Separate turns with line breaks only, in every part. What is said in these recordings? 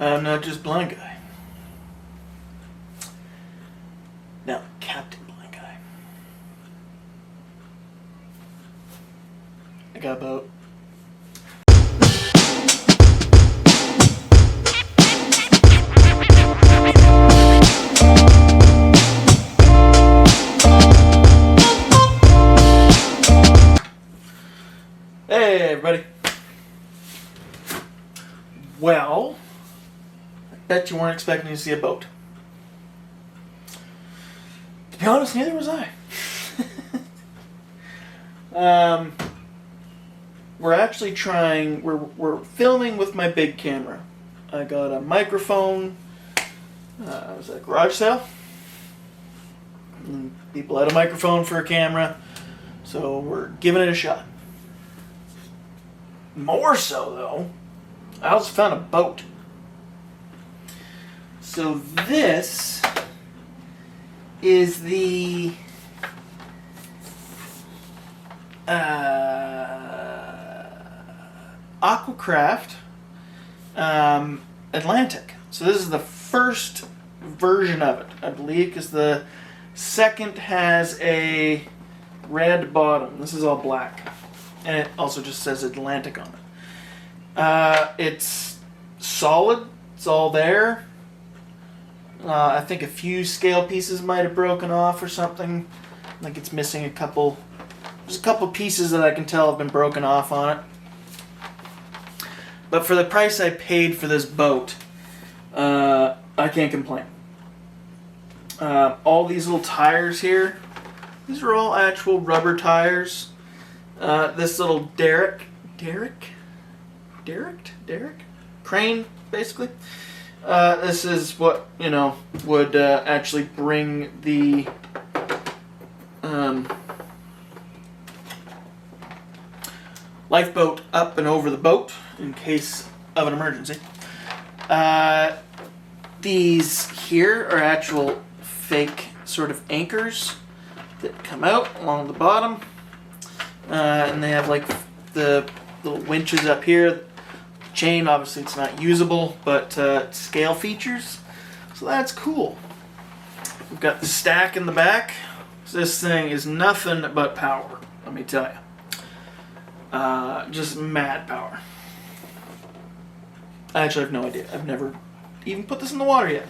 I'm not just Blind Guy. Now, Captain Blind Guy. I got a boat. Hey everybody. Well, I bet you weren't expecting to see a boat. To be honest, neither was I. We're actually trying, we're filming with my big camera. I got a microphone. I was at a garage sale. And people had a microphone for a camera, so we're giving it a shot. More so, though, I also found a boat. So this is the AquaCraft Atlantic. So this is the first version of it, I believe, because the second has a red bottom. This is all black. And it also just says Atlantic on it. It's solid. It's all there. I think a few scale pieces might have broken off or something. I think it's missing a couple. There's a couple pieces that I can tell have been broken off on it. But for the price I paid for this boat, I can't complain. All these little tires here, these are all actual rubber tires. This little derrick crane, basically. This is what, you know, would actually bring the lifeboat up and over the boat in case of an emergency. These here are actual fake sort of anchors that come out along the bottom. And they have like the little winches up here. Chain, obviously it's not usable, but scale features. So that's cool. We've got the stack in the back. So this thing is nothing but power, let me tell you. Just mad power. I actually have no idea. I've never even put this in the water yet.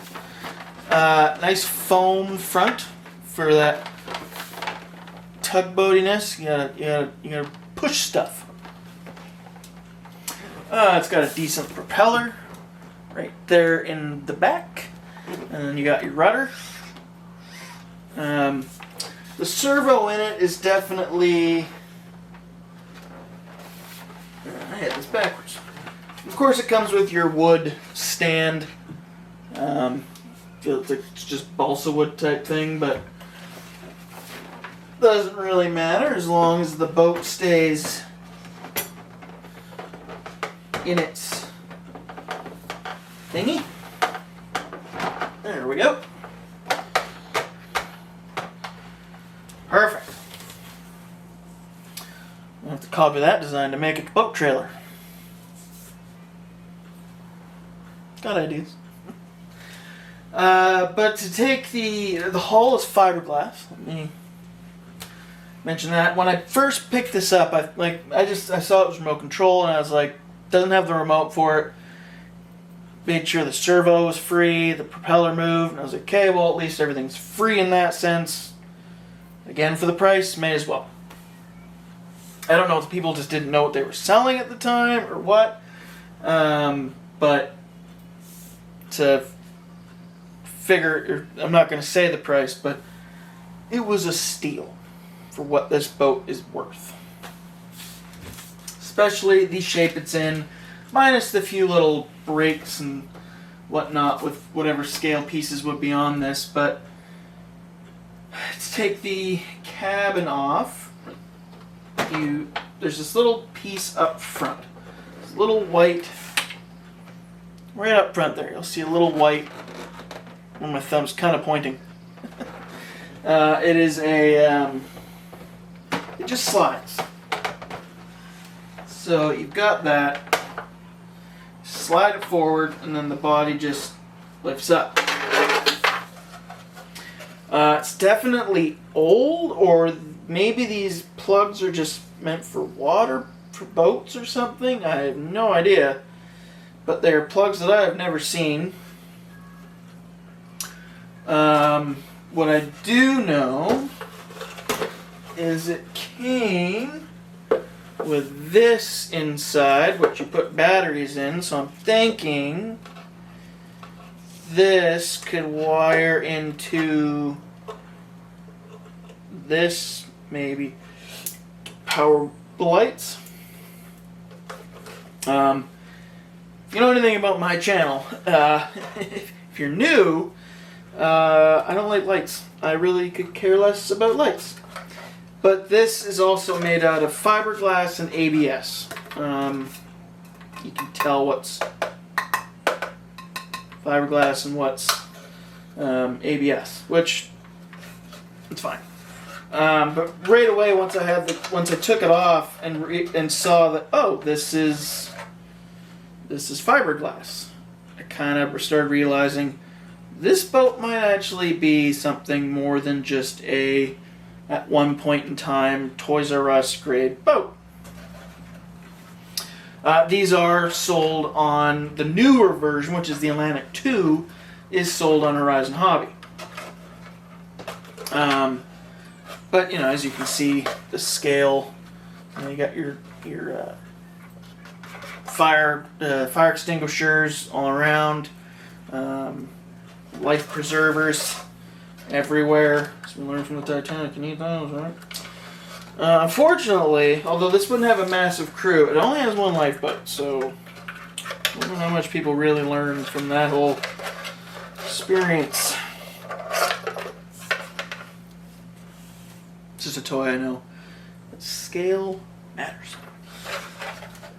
Nice foam front for that tugboatiness. You gotta push stuff. It's got a decent propeller right there in the back, and then you got your rudder. The servo in it is definitely. I had this backwards. Of course, it comes with your wood stand. Feels like it's just balsa wood type thing, but doesn't really matter as long as the boat stays in its thingy. There we go. Perfect. I'll have to copy that design to make a boat trailer. Got ideas. But to take the hull is fiberglass. Let me mention that. When I first picked this up, I saw it was remote control, and I was like, doesn't have the remote for it. Made sure the servo was free, the propeller moved, and I was like, okay, well at least everything's free in that sense. Again, for the price, may as well. I don't know if people just didn't know what they were selling at the time or what, but to figure, I'm not going to say the price, but it was a steal for what this boat is worth. Especially the shape it's in, minus the few little breaks and whatnot with whatever scale pieces would be on this. But to take the cabin off, there's this little piece up front. This little white, right up front there, you'll see a little white, where my thumb's kind of pointing. It is a, it just slides. So you've got that. slide it forward, and then the body just lifts up. It's definitely old, or maybe these plugs are just meant for water, for boats or something. I have no idea. But they're plugs that I have never seen. What I do know is it came with this inside, which you put batteries in, so I'm thinking this could wire into this, maybe power lights. If you know anything about my channel, if you're new, I don't like lights. I really could care less about lights. But this is also made out of fiberglass and ABS. You can tell what's fiberglass and what's ABS, which it's fine. But right away, once I took it off and saw that, oh, this is fiberglass, I kind of started realizing this boat might actually be something more than just at one point in time, Toys R Us grade boat. These are sold on the newer version, which is the Atlantic 2, is sold on Horizon Hobby. But you know, as you can see, the scale. You got your fire extinguishers all around, life preservers everywhere. So we learned from the Titanic, you need those, right? Unfortunately, although this wouldn't have a massive crew, it only has one lifeboat, so I don't know how much people really learn from that whole experience. It's just a toy, I know. But scale matters.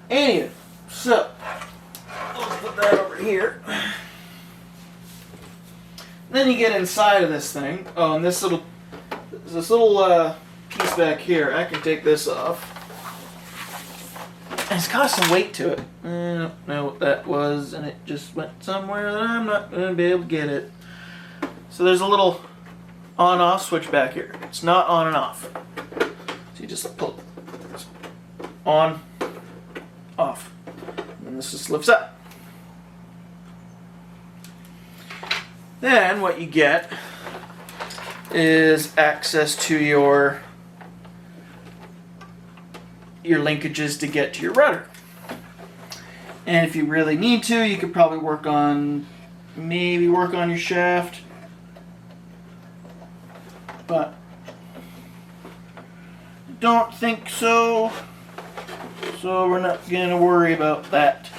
Anyway, so let's put that over here. Then you get inside of this thing. Oh, and this little piece back here, I can take this off. And it's got some weight to it. I don't know what that was, and it just went somewhere that I'm not going to be able to get it. So there's a little on-off switch back here. It's not on and off. So you just pull it on, off, and then this just lifts up. Then what you get is access to your linkages to get to your rudder. And if you really need to, you could probably work on your shaft. But don't think so. So we're not going to worry about that.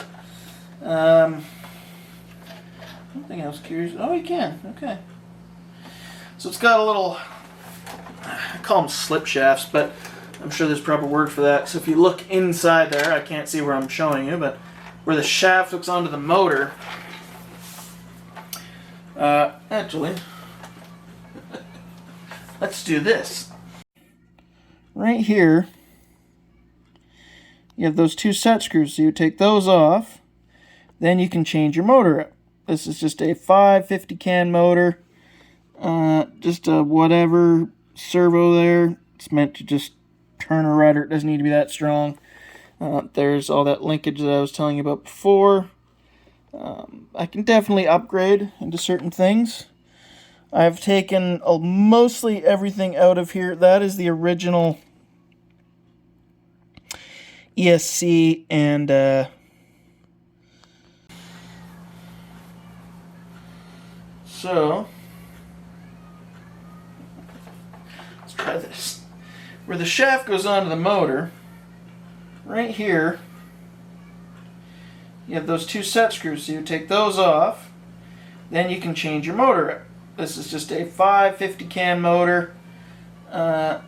Something else curious. Oh, you can. Okay. So it's got a little, I call them slip shafts, but I'm sure there's a proper word for that. So if you look inside there, I can't see where I'm showing you, but where the shaft hooks onto the motor, actually, let's do this. Right here, you have those two set screws, so you take those off, then you can change your motor out. This is just a 550 can motor, just a whatever servo there. It's meant to just turn a rudder. It doesn't need to be that strong. There's all that linkage that I was telling you about before. I can definitely upgrade into certain things. I've taken mostly everything out of here. That is the original ESC and so let's try this. Where the shaft goes onto the motor, right here, you have those two set screws, so you take those off, then you can change your motor out. This is just a 550 can motor,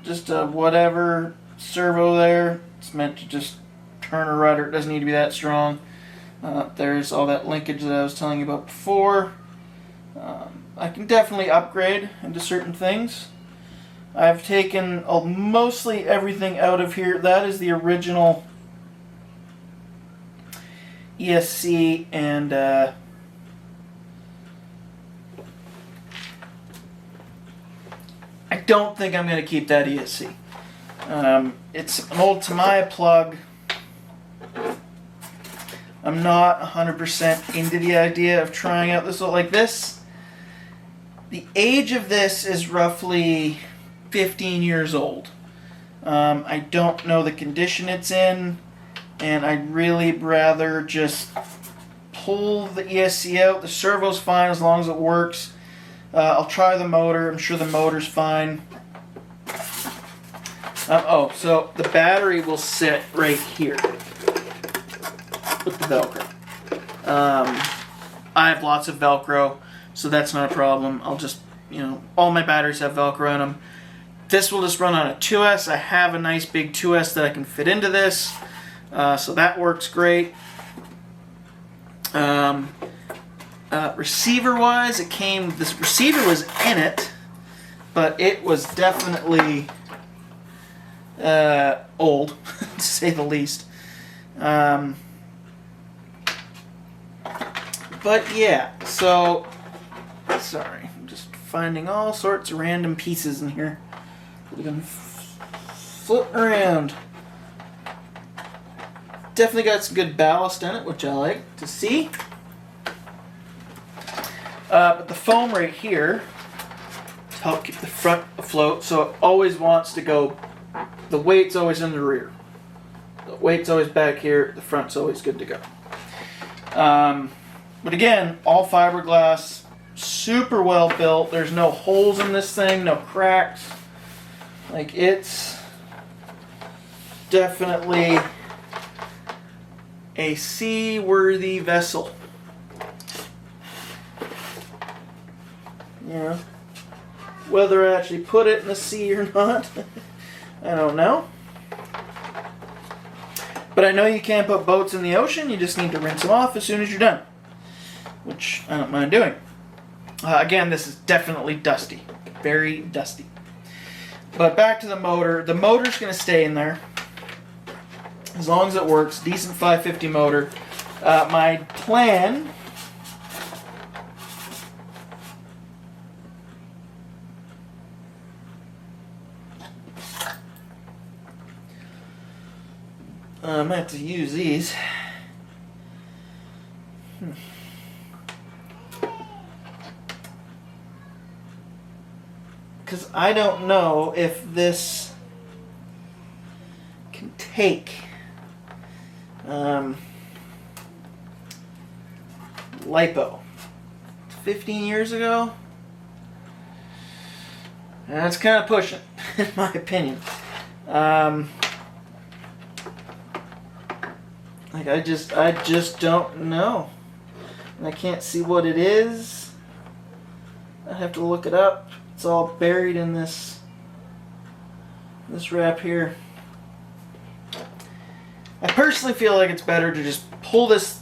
just a whatever servo there. It's meant to just turn a rudder. It doesn't need to be that strong. There's all that linkage that I was telling you about before. I can definitely upgrade into certain things. I've taken mostly everything out of here. That is the original ESC and I don't think I'm going to keep that ESC. It's an old Tamiya plug. I'm not 100% into the idea of trying out this like this. The age of this is roughly 15 years old. I don't know the condition it's in, and I'd really rather just pull the ESC out. The servo's fine as long as it works. I'll try the motor. I'm sure the motor's fine. Oh, so the battery will sit right here with the Velcro. I have lots of Velcro, so that's not a problem. I'll just, all my batteries have Velcro in them. This will just run on a 2S. I have a nice big 2S that I can fit into this, so that works great. Receiver-wise, this receiver was in it, but it was definitely old, to say the least. But yeah, so, sorry, I'm just finding all sorts of random pieces in here. We're going floating around. Definitely got some good ballast in it, which I like to see. But the foam right here to help keep the front afloat, so it always wants to go, the weight's always in the rear. The weight's always back here, the front's always good to go. But again, all fiberglass, super well built. There's no holes in this thing, no cracks. Like, it's definitely a seaworthy vessel. Yeah. Whether I actually put it in the sea or not, I don't know. But I know you can't put boats in the ocean. You just need to rinse them off as soon as you're done, which I don't mind doing. Again, this is definitely dusty. Very dusty. But back to the motor. The motor's going to stay in there as long as it works. Decent 550 motor. My plan... I might have to use these. Because I don't know if this can take lipo. 15 years ago? That's kind of pushing, in my opinion. Like, I just don't know. And I can't see what it is. I have to look it up. It's all buried in this wrap here. I personally feel like it's better to just pull this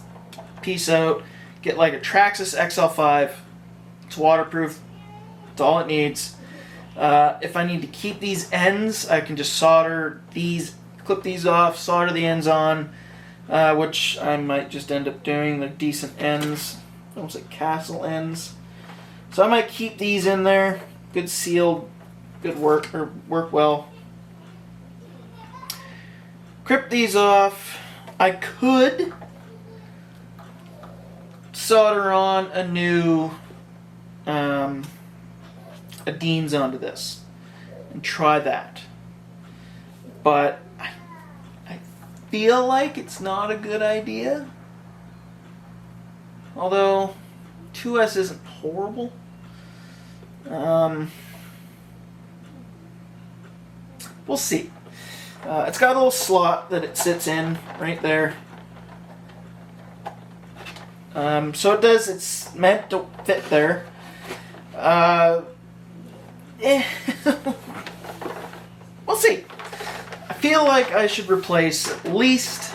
piece out, get like a Traxxas XL5. It's waterproof. It's all it needs. If I need to keep these ends, I can just solder these, clip these off, solder the ends on, which I might just end up doing. They're decent ends, almost like castle ends. So I might keep these in there. Good sealed, good work, or work well. Clip these off. I could solder on a new a Dean's onto this and try that. But I feel like it's not a good idea. Although 2S isn't horrible. We'll see. It's got a little slot that it sits in right there. So it does, it's meant to fit there. We'll see. I feel like I should replace at least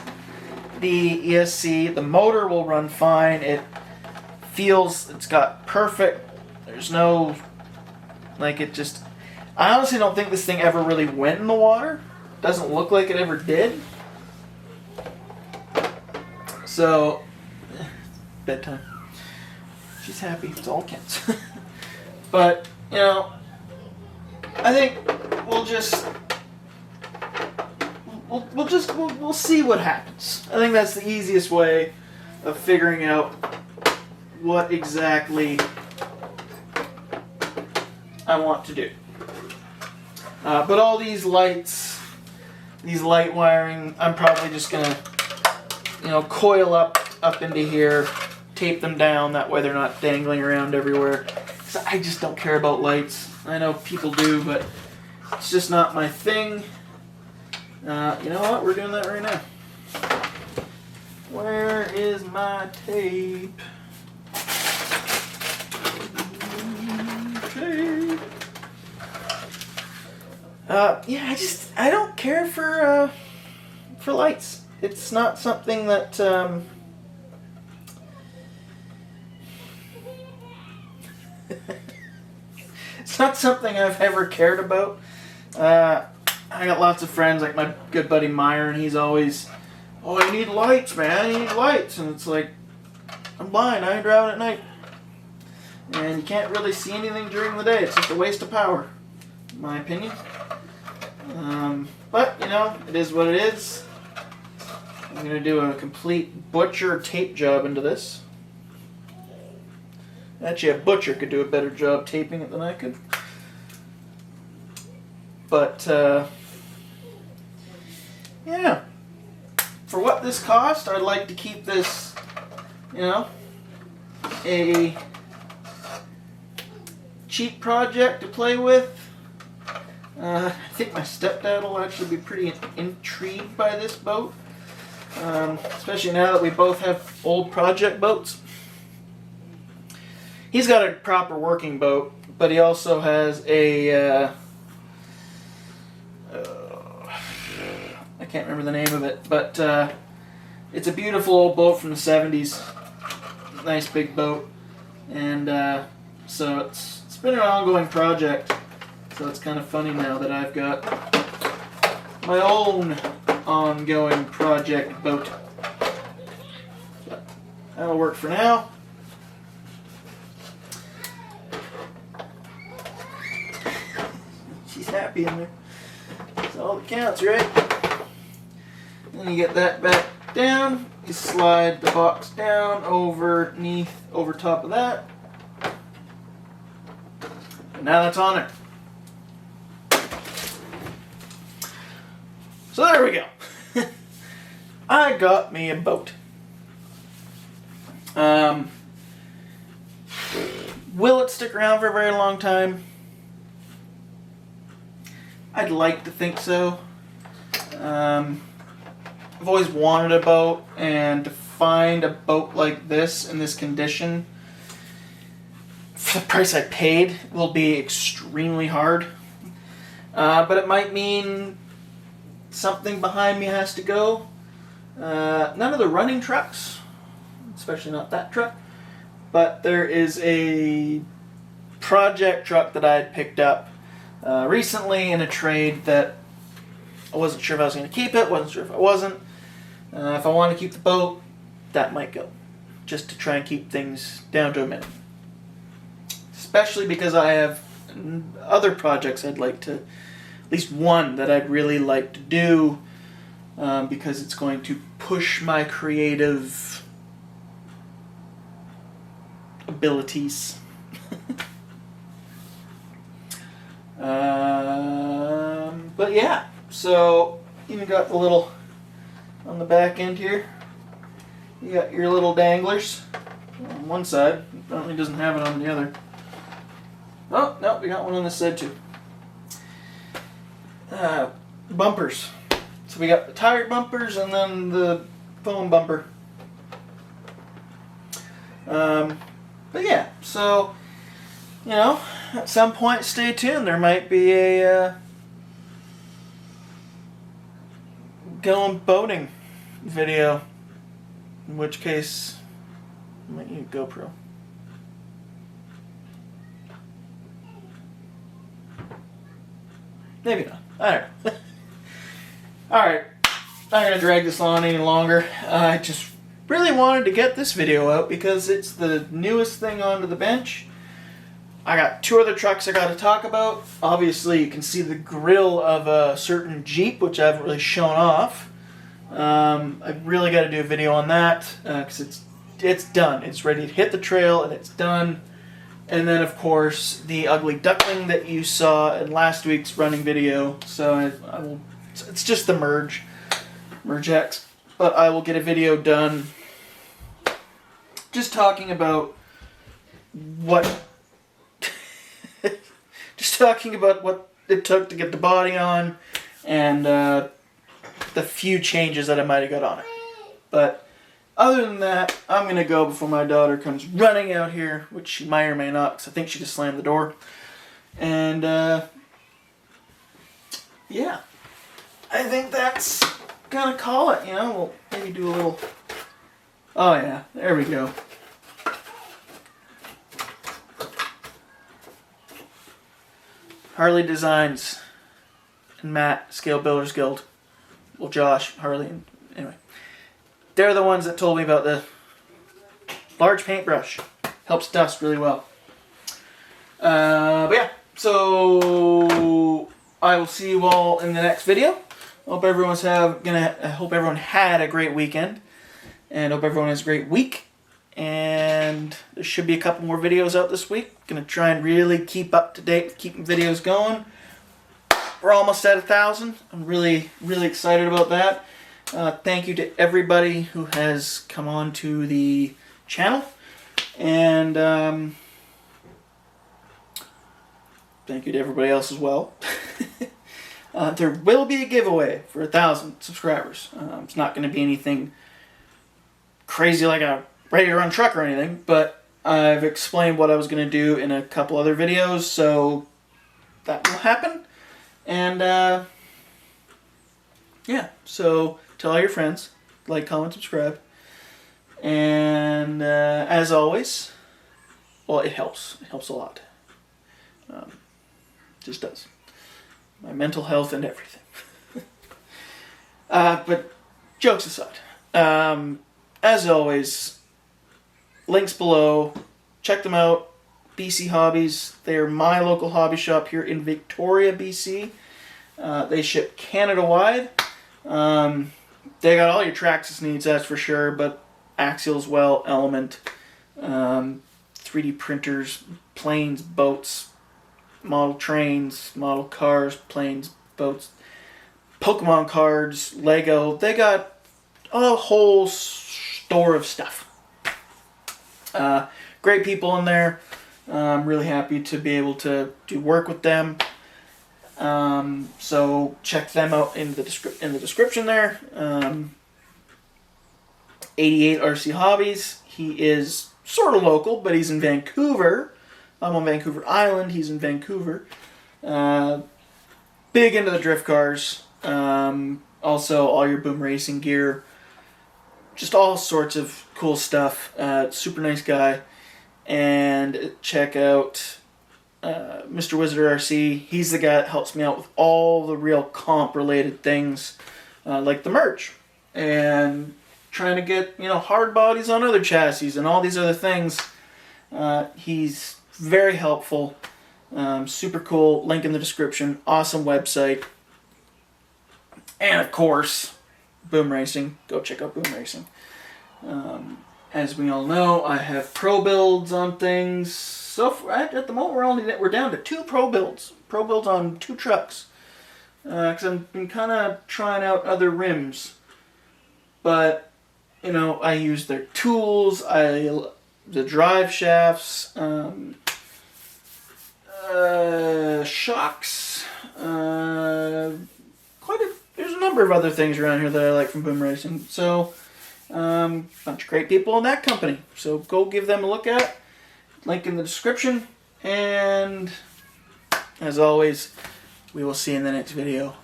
the ESC. The motor will run fine. It feels, it's got perfect, there's no, like it just, I honestly don't think this thing ever really went in the water. Doesn't look like it ever did. So bedtime. She's happy. It's all counts. But, you know, I think we'll see what happens. I think that's the easiest way of figuring out what exactly I want to do. But all these lights, these light wiring, I'm probably just gonna, you know, coil up into here, tape them down, that way they're not dangling around everywhere. 'Cause I just don't care about lights. I know people do, but it's just not my thing. You know what? We're doing that right now. Where is my tape? Tape. Yeah, I don't care for lights. It's not something that, it's not something I've ever cared about. I got lots of friends, like my good buddy Meyer, and he's always, oh, you need lights, man, you need lights. And it's like, I'm blind, I ain't driving at night. And you can't really see anything during the day. It's just a waste of power, in my opinion. But, you know, it is what it is. I'm going to do a complete butcher tape job into this. Actually, a butcher could do a better job taping it than I could. But, yeah. For what this cost, I'd like to keep this, you know, a cheap project to play with. I think my stepdad will actually be pretty intrigued by this boat. Especially now that we both have old project boats. He's got a proper working boat, but he also has a, I can't remember the name of it, but it's a beautiful old boat from the 70s. Nice big boat. And so it's been an ongoing project. So it's kind of funny now that I've got my own ongoing project boat. But that'll work for now. She's happy in there. That's all that counts, right? Then you get that back down. You slide the box down over top of that. And now that's on there. So there we go. I got me a boat. Will it stick around for a very long time? I'd like to think so. I've always wanted a boat, and to find a boat like this in this condition for the price I paid will be extremely hard. But it might mean something behind me has to go. None of the running trucks, especially not that truck, but there is a project truck that I had picked up recently in a trade that I wasn't sure if I was going to keep it, wasn't sure if I wasn't. If I want to keep the boat, that might go, just to try and keep things down to a minimum. Especially because I have other projects I'd like to, at least one that I'd really like to do, because it's going to push my creative abilities. But yeah, so even got the little, on the back end here, you got your little danglers on one side. Apparently doesn't have it on the other. Oh, no, we got one on this side too. Bumpers. So we got the tire bumpers and then the foam bumper. But yeah, so, you know, at some point stay tuned. There might be a going boating video. In which case, I might need a GoPro. Maybe not. I don't know. Alright. Not going to drag this on any longer. I just really wanted to get this video out because it's the newest thing onto the bench. I got 2 other trucks I got to talk about. Obviously, you can see the grill of a certain Jeep, which I haven't really shown off. I really got to do a video on that because it's done. It's ready to hit the trail and it's done. And then, of course, the ugly duckling that you saw in last week's running video. So it's just the Merge X. But I will get a video done just talking about what it took to get the body on and the few changes that I might have got on it. But other than that, I'm going to go before my daughter comes running out here, which she might or may not, because I think she just slammed the door. And, yeah. I think that's going to call it, you know. We'll maybe do a little... Oh, yeah. There we go. Harley Designs and Matt, Scale Builders Guild. Well, Josh, Harley, and anyway. They're the ones that told me about the large paintbrush. Helps dust really well. But yeah, so I will see you all in the next video. I hope everyone had a great weekend, and hope everyone has a great week. And there should be a couple more videos out this week. Gonna try and really keep up to date with keeping videos going. We're almost at 1,000. I'm really, really excited about that. Thank you to everybody who has come on to the channel. And thank you to everybody else as well. There will be a giveaway for 1,000 subscribers. It's not going to be anything crazy like a ready-to-run truck or anything, but I've explained what I was going to do in a couple other videos, so that will happen. And yeah, so tell all your friends, like, comment, subscribe. And as always, well, it helps. It helps a lot. Just does. My mental health and everything. But jokes aside, as always, links below. Check them out. BC Hobbies. They are my local hobby shop here in Victoria, BC. They ship Canada-wide. They got all your Traxxas needs, that's for sure, but Axial as well, Element, 3D printers, planes, boats, model trains, model cars, planes, boats, Pokemon cards, Lego. They got a whole store of stuff. Great people in there. I'm really happy to be able to do work with them. So check them out in the description there. 88 RC Hobbies. He is sort of local, but he's in Vancouver. I'm on Vancouver Island. He's in Vancouver. Big into the drift cars. Also, all your BoomRacing gear. Just all sorts of cool stuff. Super nice guy. And check out Mr. Wizard RC. He's the guy that helps me out with all the real comp related things, like the merch and trying to get, you know, hard bodies on other chassis and all these other things. He's very helpful, super cool. Link in the description. Awesome website. And of course, BoomRacing. Go check out BoomRacing. As we all know, I have pro builds on things. So at the moment, we're down to 2 pro builds. Pro builds on 2 trucks. Because I've been kind of trying out other rims. But, you know, I use their tools, the drive shafts, shocks, there's a number of other things around here that I like from BoomRacing. So, bunch of great people in that company. So go give them a look at. Link in the description. And as always, we will see you in the next video.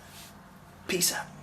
Peace out.